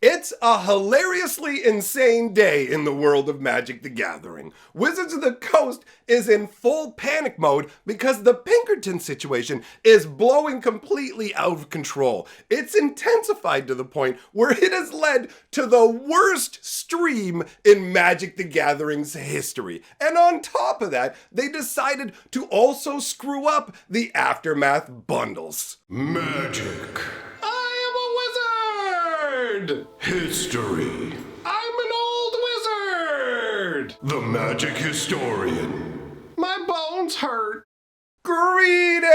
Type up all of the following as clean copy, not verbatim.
It's a hilariously insane day in the world of Magic the Gathering. Wizards of the Coast is in full panic mode because the Pinkerton situation is blowing completely out of control. It's intensified to the point where it has led to the worst stream in Magic the Gathering's history. And on top of that, they decided to also screw up the Aftermath bundles. Magic. History. I'm an old wizard! The Magic Historian. My bones hurt. Greetings,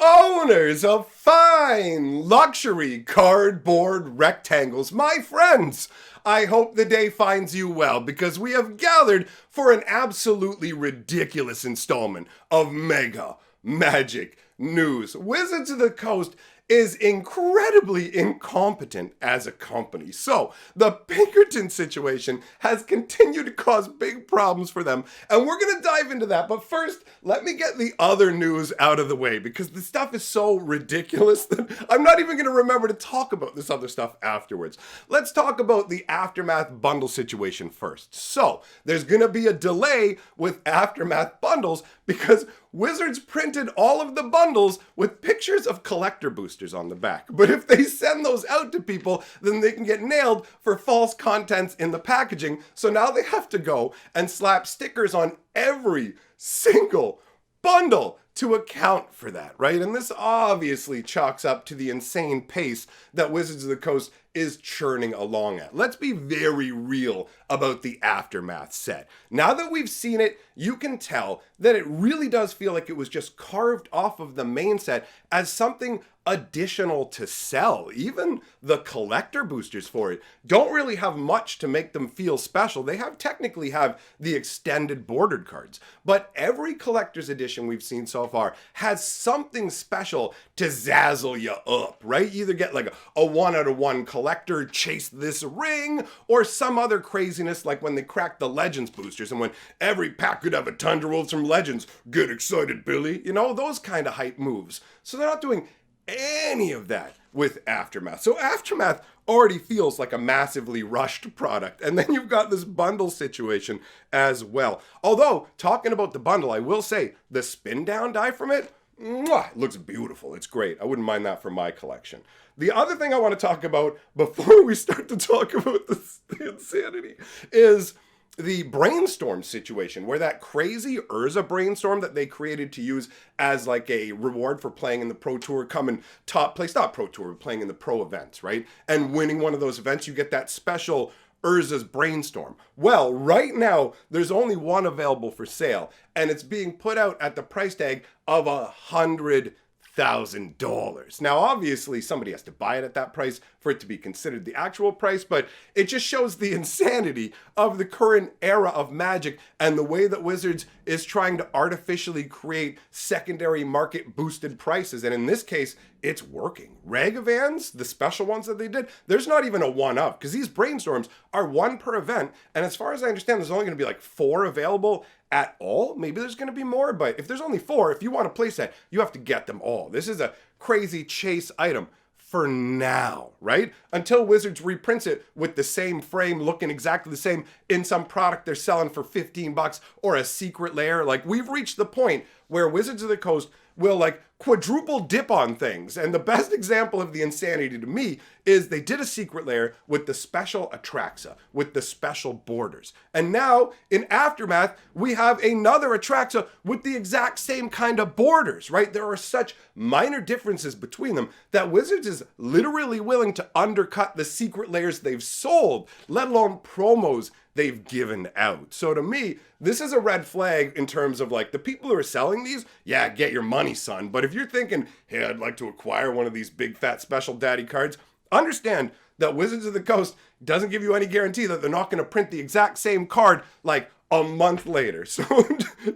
owners of fine luxury cardboard rectangles, my friends. I hope the day finds you well because we have gathered for an absolutely ridiculous installment of Mega Magic News. Wizards of the Coast is incredibly incompetent as a company. So the Pinkerton situation has continued to cause big problems for them, and we're gonna dive into that. But first, let me get the other news out of the way because the stuff is so ridiculous that I'm not even gonna remember to talk about this other stuff afterwards. Let's talk about the Aftermath bundle situation first. So there's gonna be a delay with Aftermath bundles because Wizards printed all of the bundles with pictures of collector boosters on the back. But if they send those out to people, then they can get nailed for false contents in the packaging. So now they have to go and slap stickers on every single bundle to account for that, right? And this obviously chalks up to the insane pace that Wizards of the Coast is churning along at. Let's be very real about the Aftermath set. Now that we've seen it, you can tell that it really does feel like it was just carved off of the main set as something additional to sell. Even the collector boosters for it don't really have much to make them feel special. They technically have the extended bordered cards, but every collector's edition we've seen so far has something special to zazzle you up, right? You either get like a 1 out of 1 collector chase this ring, or some other craziness like when they cracked the Legends boosters and when every pack could have a Tundra Wolves from Legends. Get excited, Billy. You know, those kind of hype moves. So they're not doing any of that with Aftermath. So Aftermath already feels like a massively rushed product. And then you've got this bundle situation as well. Although, talking about the bundle, I will say the spin down die from it, it looks beautiful. It's great. I wouldn't mind that for my collection. The other thing I want to talk about before we start to talk about the insanity is the brainstorm situation, where that crazy Urza brainstorm that they created to use as like a reward for playing in the Pro Tour, come in top place, not Pro Tour, but playing in the pro events, right? And winning one of those events, you get that special Urza's brainstorm. Well, right now, there's only one available for sale, and it's being put out at the price tag of $100,000. Now, obviously, somebody has to buy it at that price for it to be considered the actual price, but it just shows the insanity of the current era of Magic and the way that Wizards is trying to artificially create secondary market boosted prices. And in this case, it's working. Ragavans, the special ones that they did, there's not even a one of, because these brainstorms are one per event. And as far as I understand, there's only going to be like 4 available at all. Maybe there's going to be more, but if there's only 4, if you want to place that, you have to get them all. This is a crazy chase item for now, right? Until Wizards reprints it with the same frame looking exactly the same in some product they're selling for $15 or a secret layer. Like, we've reached the point where Wizards of the Coast will like quadruple dip on things. And the best example of the insanity to me is they did a secret layer with the special Atraxa, with the special borders. And now in Aftermath, we have another Atraxa with the exact same kind of borders, right? There are such minor differences between them that Wizards is literally willing to undercut the secret layers they've sold, let alone promos they've given out. So to me, this is a red flag in terms of like the people who are selling these, yeah, get your money, son. But if you're thinking, hey, I'd like to acquire one of these big fat special daddy cards, understand that Wizards of the Coast doesn't give you any guarantee that they're not going to print the exact same card like a month later. So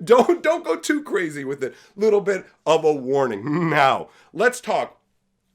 don't go too crazy with it. Little bit of a warning. Now, let's talk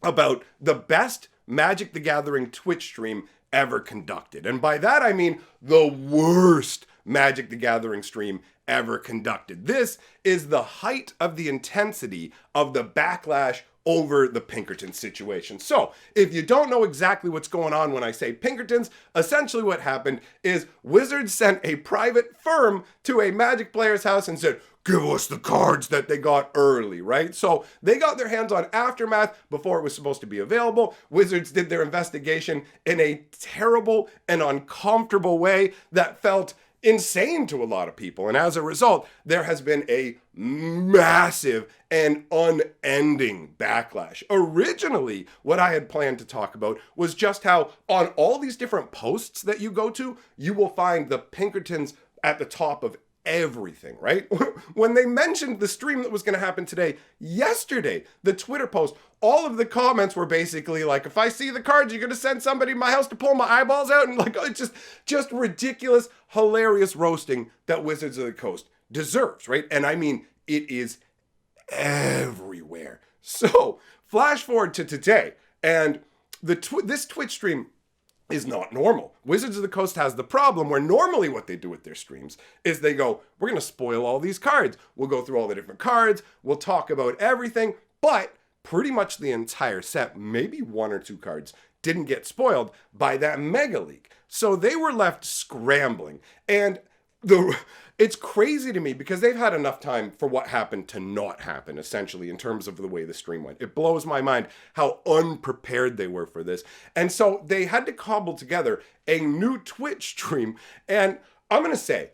about the best Magic the Gathering Twitch stream ever conducted. And by that, I mean the worst Magic the Gathering stream ever conducted. This is the height of the intensity of the backlash over the Pinkerton situation. So, if you don't know exactly what's going on when I say Pinkertons, essentially what happened is Wizards sent a private firm to a Magic player's house and said, give us the cards that they got early, right? So they got their hands on Aftermath before it was supposed to be available. Wizards did their investigation in a terrible and uncomfortable way that felt insane to a lot of people. And as a result, there has been a massive and unending backlash. Originally, what I had planned to talk about was just how on all these different posts that you go to, you will find the Pinkertons at the top of everything, right? When they mentioned the stream that was going to happen yesterday, the Twitter post, all of the comments were basically like, if I see the cards, you're going to send somebody to my house to pull my eyeballs out? And like, it's just ridiculous, hilarious roasting that Wizards of the Coast deserves, right? And I mean, it is everywhere. So flash forward to today, and this Twitch stream is not normal. Wizards of the Coast has the problem where normally what they do with their streams is they go, we're going to spoil all these cards. We'll go through all the different cards. We'll talk about everything. But pretty much the entire set, maybe one or two cards, didn't get spoiled by that mega leak. So they were left scrambling. And it's crazy to me because they've had enough time for what happened to not happen, essentially, in terms of the way the stream went. It blows my mind how unprepared they were for this. And so they had to cobble together a new Twitch stream. And I'm going to say,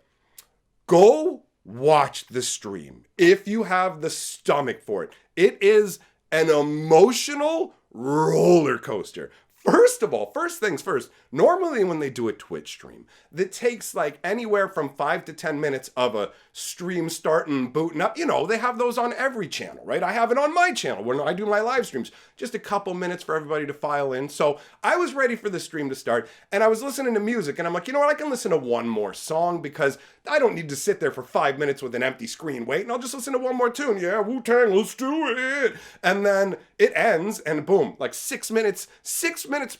go watch the stream if you have the stomach for it. It is an emotional roller coaster. First of all, first things first, normally when they do a Twitch stream, that takes like anywhere from 5 to 10 minutes of a stream starting, booting up. You know, they have those on every channel, right? I have it on my channel when I do my live streams. Just a couple minutes for everybody to file in. So I was ready for the stream to start, and I was listening to music, and I'm like, you know what? I can listen to one more song because I don't need to sit there for 5 minutes with an empty screen waiting. I'll just listen to one more tune. Yeah, Wu-Tang, let's do it. And then it ends, and boom, like 6 minutes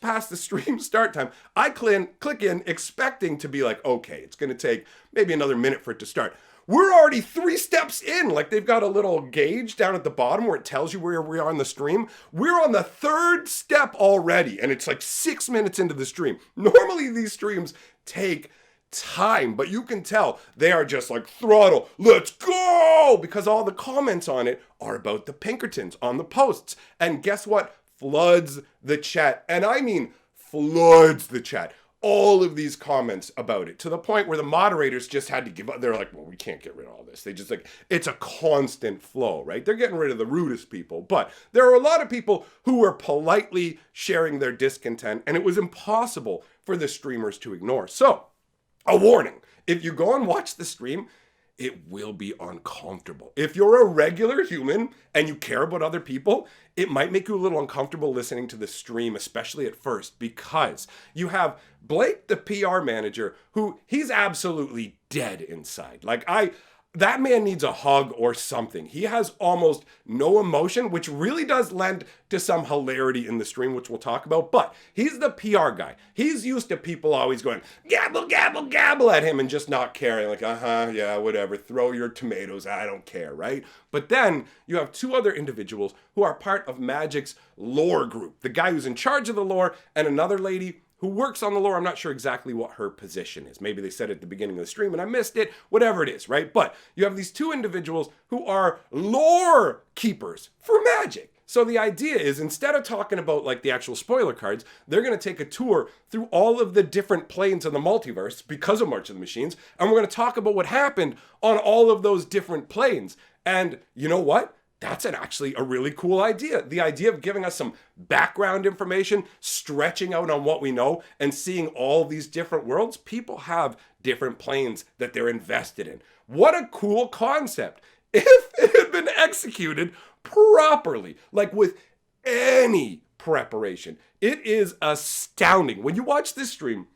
past the stream start time, I click in expecting to be like, okay, it's going to take maybe another minute for it to start. We're already 3 steps in. Like they've got a little gauge down at the bottom where it tells you where we are on the stream. We're on the 3rd step already, and it's like 6 minutes into the stream. Normally these streams take time, but you can tell they are just like throttle, let's go, because all the comments on it are about the Pinkertons on the posts. And guess what? Floods the chat. And I mean floods the chat. All of these comments about it, to the point where the moderators just had to give up. They're like, well, we can't get rid of all this. They just like, it's a constant flow, right? They're getting rid of the rudest people. But there are a lot of people who were politely sharing their discontent, and it was impossible for the streamers to ignore. So, a warning, if you go and watch the stream, it will be uncomfortable. If you're a regular human and you care about other people, it might make you a little uncomfortable listening to the stream, especially at first, because you have Blake, the PR manager, who he's absolutely dead inside. That man needs a hug or something. He has almost no emotion, which really does lend to some hilarity in the stream, which we'll talk about. But he's the PR guy. He's used to people always going, gabble, gabble, gabble at him and just not caring. Like, yeah, whatever. Throw your tomatoes. I don't care, right? But then you have 2 other individuals who are part of Magic's lore group. The guy who's in charge of the lore and another lady who works on the lore. I'm not sure exactly what her position is. Maybe they said it at the beginning of the stream and I missed it, whatever it is, right? But you have these 2 individuals who are lore keepers for Magic. So the idea is, instead of talking about like the actual spoiler cards, they're going to take a tour through all of the different planes of the multiverse because of March of the Machines, and we're going to talk about what happened on all of those different planes. And you know what? That's actually a really cool idea. The idea of giving us some background information, stretching out on what we know, and seeing all these different worlds. People have different planes that they're invested in. What a cool concept. If it had been executed properly, like with any preparation, it is astounding. When you watch this stream,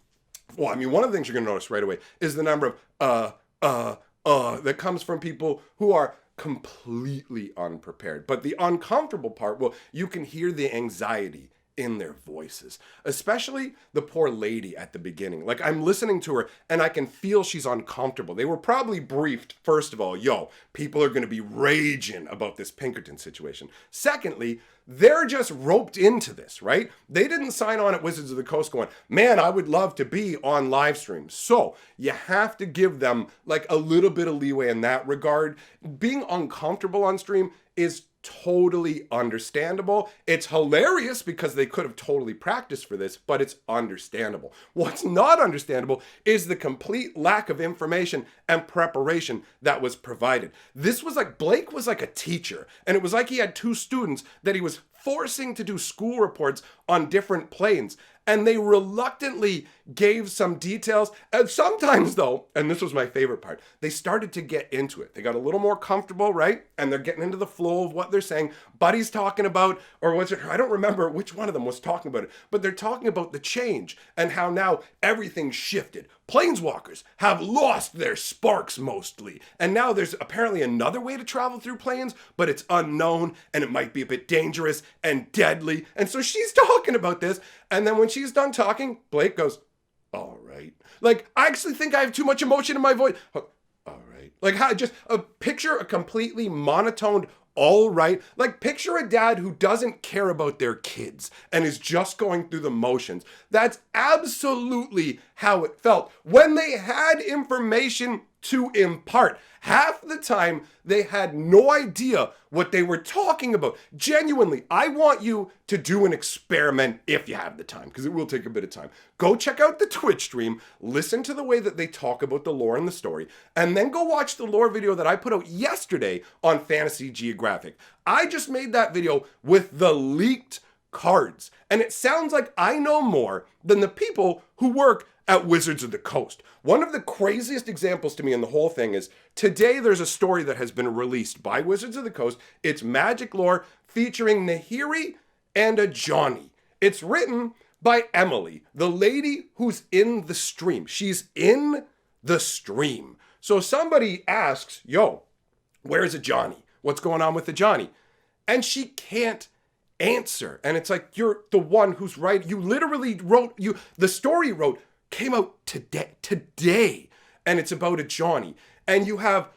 well, I mean, one of the things you're going to notice right away is the number of that comes from people who are completely unprepared. But the uncomfortable part, well, you can hear the anxiety in their voices, especially the poor lady at the beginning. Like, I'm listening to her and I can feel she's uncomfortable. They were probably briefed, first of all, yo, people are going to be raging about this Pinkerton situation. Secondly, they're just roped into this, right? They didn't sign on at Wizards of the Coast going, man, I would love to be on live streams. So you have to give them like a little bit of leeway in that regard. Being uncomfortable on stream is totally understandable. It's hilarious because they could have totally practiced for this, but it's understandable. What's not understandable is the complete lack of information and preparation that was provided. This was like, Blake was like a teacher, and it was like he had two students that he was forcing to do school reports on different planes. And they reluctantly gave some details. And sometimes though, and this was my favorite part, they started to get into it. They got a little more comfortable, right? And they're getting into the flow of what they're saying. Buddy's talking about, or was it, I don't remember which one of them was talking about it, but they're talking about the change and how now everything's shifted. Planeswalkers have lost their sparks mostly. And now there's apparently another way to travel through planes, but it's unknown and it might be a bit dangerous and deadly. And so she's talking about this. And then when she's done talking, Blake goes, all right. Like, I actually think I have too much emotion in my voice. All right. Like, how just picture a completely monotoned, all right. Like, picture a dad who doesn't care about their kids and is just going through the motions. That's absolutely how it felt when they had information to impart. Half the time, they had no idea what they were talking about. Genuinely, I want you to do an experiment if you have the time, because it will take a bit of time. Go check out the Twitch stream, listen to the way that they talk about the lore and the story, and then go watch the lore video that I put out yesterday on Fantasy Geographic. I just made that video with the leaked cards, and it sounds like I know more than the people who work at Wizards of the Coast. One of the craziest examples to me in the whole thing is today there's a story that has been released by Wizards of the Coast. It's Magic lore featuring Nahiri and a Johnny. It's written by Emily, the lady who's in the stream. She's in the stream. So somebody asks, yo, where's a Johnny? What's going on with the Johnny? And she can't answer. And it's like, you're the one who's right. You literally wrote, the story you wrote came out today, and it's about a Johnny, and you have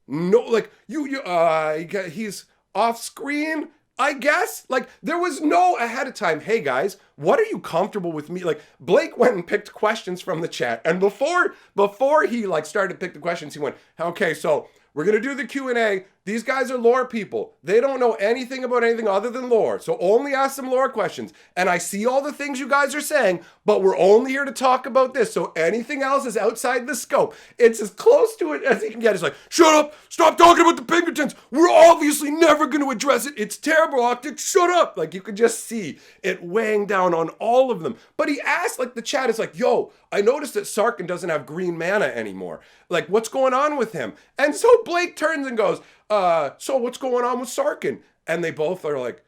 no, like, he's off screen, I guess. Like, there was no ahead of time, hey guys, what are you comfortable with me? Like, Blake went and picked questions from the chat, and before he like started to pick the questions, he went, okay, so we're gonna do the Q&A. These guys are lore people. They don't know anything about anything other than lore. So only ask them lore questions. And I see all the things you guys are saying, but we're only here to talk about this. So anything else is outside the scope. It's as close to it as he can get. It's like, shut up. Stop talking about the Pinkertons. We're obviously never going to address it. It's terrible, Octic. Shut up. Like, you could just see it weighing down on all of them. But he asked, like, the chat is like, yo, I noticed that Sarkhan doesn't have green mana anymore. Like, what's going on with him? And so Blake turns and goes, so what's going on with Sarkhan? And they both are like,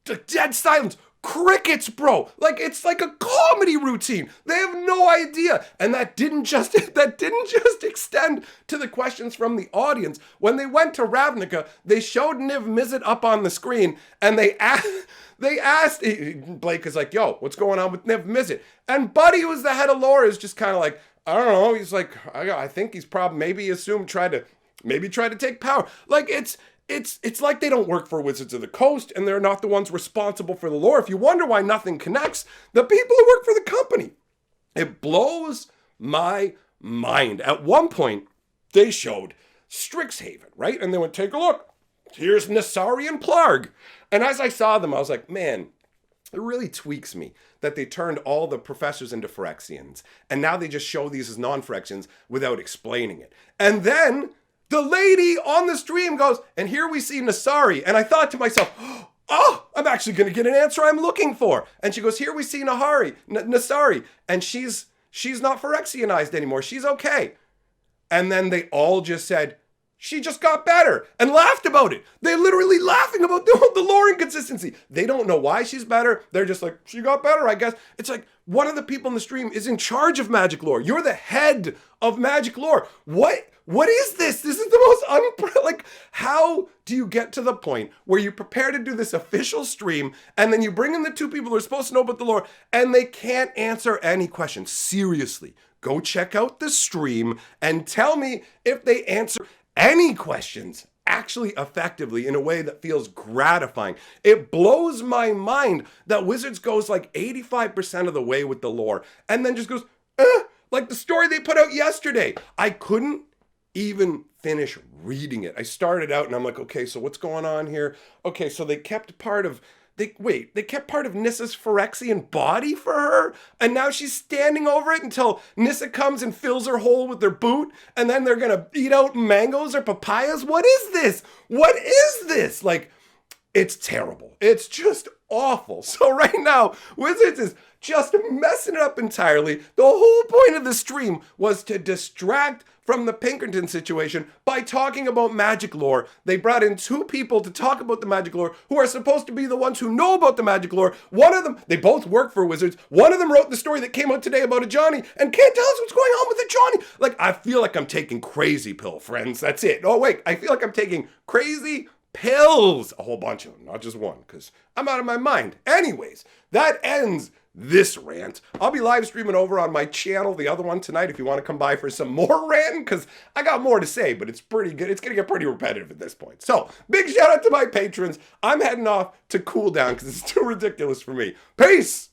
dead silence. Crickets, bro. Like, it's like a comedy routine. They have no idea. And that didn't just extend to the questions from the audience. When they went to Ravnica, they showed Niv Mizzet up on the screen, and they asked, Blake is like, yo, what's going on with Niv Mizzet? And Buddy, who's the head of lore, is just kind of like, I don't know. He's like, I think he's probably maybe assumed try to take power. Like, it's like they don't work for Wizards of the Coast, and they're not the ones responsible for the lore. If you wonder why nothing connects, the people who work for the company. It blows my mind. At one point, they showed Strixhaven, right? And they went, take a look. Here's Nassari and Plarg. And as I saw them, I was like, man, it really tweaks me that they turned all the professors into Phyrexians. And now they just show these as non-Phyrexians without explaining it. And then the lady on the stream goes, and here we see Nassari. And I thought to myself, oh, I'm actually going to get an answer I'm looking for. And she goes, here we see Nassari. And she's not Phyrexianized anymore. She's okay. And then they all just said, she just got better and laughed about it. They're literally laughing about the lore inconsistency. They don't know why she's better. They're just like, she got better, I guess. It's like one of the people in the stream is in charge of magic lore. You're the head of magic lore. What is this? This is the most like, how do you get to the point where you prepare to do this official stream and then you bring in the two people who are supposed to know about the lore and they can't answer any questions? Seriously, go check out the stream and tell me if they answer any questions actually effectively in a way that feels gratifying. It blows my mind that Wizards goes like 85% of the way with the lore and then just goes, like the story they put out yesterday. I couldn't even finish reading it. I started out and I'm like, okay, so what's going on here? Okay, so they kept part of Nissa's Phyrexian body for her, and now she's standing over it until Nissa comes and fills her hole with their boot, and then they're gonna eat out mangoes or papayas? What is this? What is this? Like, it's terrible. It's just awful. So right now, Wizards is just messing it up entirely. The whole point of the stream was to distract from the Pinkerton situation by talking about magic lore. They brought in two people to talk about the magic lore who are supposed to be the ones who know about the magic lore. One of them, they both work for Wizards. One of them wrote the story that came out today about a Johnny and can't tell us what's going on with the Johnny. Like, I feel like I'm taking crazy pill, friends. That's it. Oh, wait, I feel like I'm taking crazy pills. A whole bunch of them, not just one, because I'm out of my mind. Anyways, that ends this rant. I'll be live streaming over on my channel, the other one tonight, if you want to come by for some more ranting, because I got more to say, but it's pretty good. It's going to get pretty repetitive at this point. So, big shout out to my patrons. I'm heading off to cool down because it's too ridiculous for me. Peace!